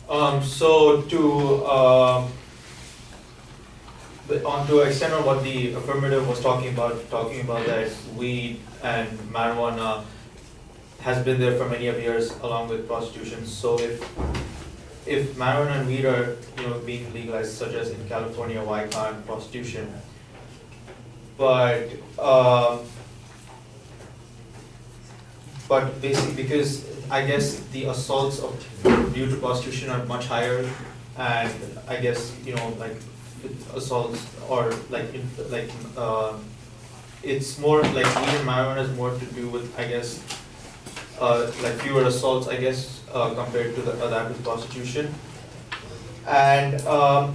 So to extend on what the affirmative was talking about that weed and marijuana has been there for many of years along with prostitution. So if marijuana and weed are being legalized, such as in California, why can't prostitution? But basically because I guess the assaults due to prostitution are much higher, and I guess like assaults or it's more like weed and marijuana is more to do with I guess like fewer assaults I guess compared to that with prostitution. And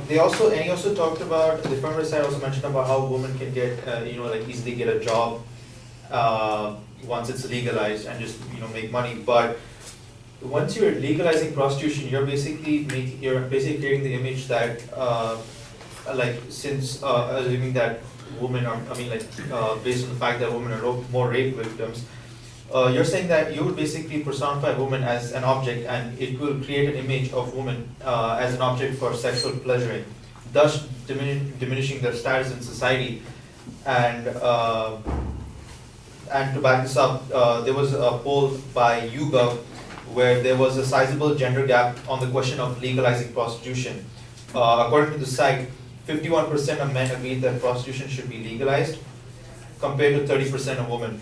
he also talked about, the affirmative side also mentioned about how women can get like easily get a job once it's legalized and just make money. But once you're legalizing prostitution, you're basically creating the image that like since assuming that women are based on the fact that women are more rape victims, you're saying that you would basically personify women as an object, and it will create an image of women as an object for sexual pleasuring, thus diminishing their status in society. And to back this up, there was a poll by YouGov where there was a sizable gender gap on the question of legalizing prostitution. According to the site, 51% of men agreed that prostitution should be legalized, compared to 30% of women.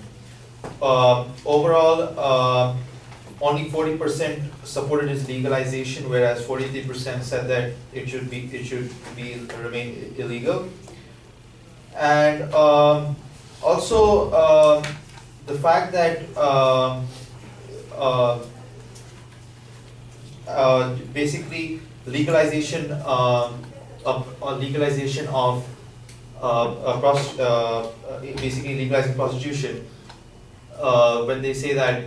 Overall, only 40% supported its legalization, whereas 43% said that it should remain illegal. And also the fact that basically legalization of basically legalizing prostitution. When they say that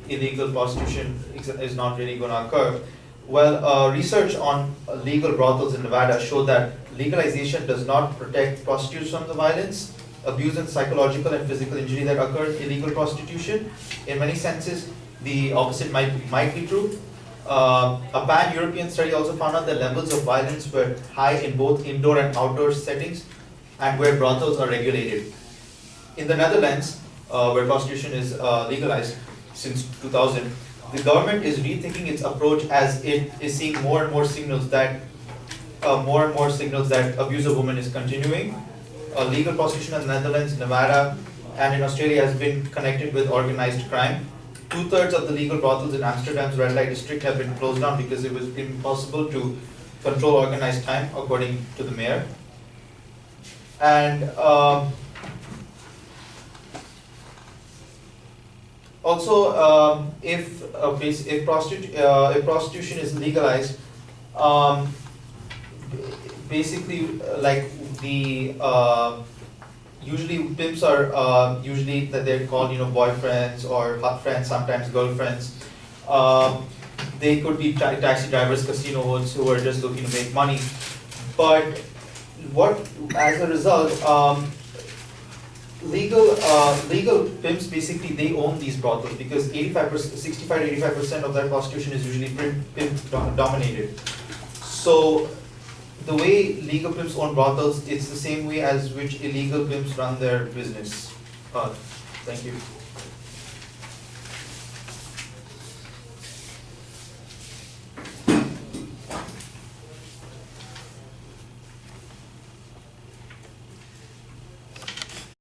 illegal prostitution is not really going to occur, well, research on legal brothels in Nevada showed that legalization does not protect prostitutes from the violence, abuse, and psychological and physical injury that occur in illegal prostitution. In many senses, the opposite might be true. A pan-European study also found out that levels of violence were high in both indoor and outdoor settings, and where brothels are regulated. In the Netherlands, where prostitution is legalized since 2000, the government is rethinking its approach as it is seeing more and more signals that abuse of women is continuing. Legal prostitution in the Netherlands, Nevada, and in Australia has been connected with organized crime. 2/3 of the legal brothels in Amsterdam's red light district have been closed down because it was impossible to control organized crime, according to the mayor. And also, if prostitution is legalized, basically like the usually pimps are usually that they're called boyfriends or hot friends, sometimes girlfriends. They could be taxi drivers, casino hosts who are just looking to make money. But as a result, legal pimps basically they own these brothels because 65 to 85% of that prostitution is usually pimp dominated. So the way legal pimps own brothels, it's the same way as which illegal pimps run their business. Thank you.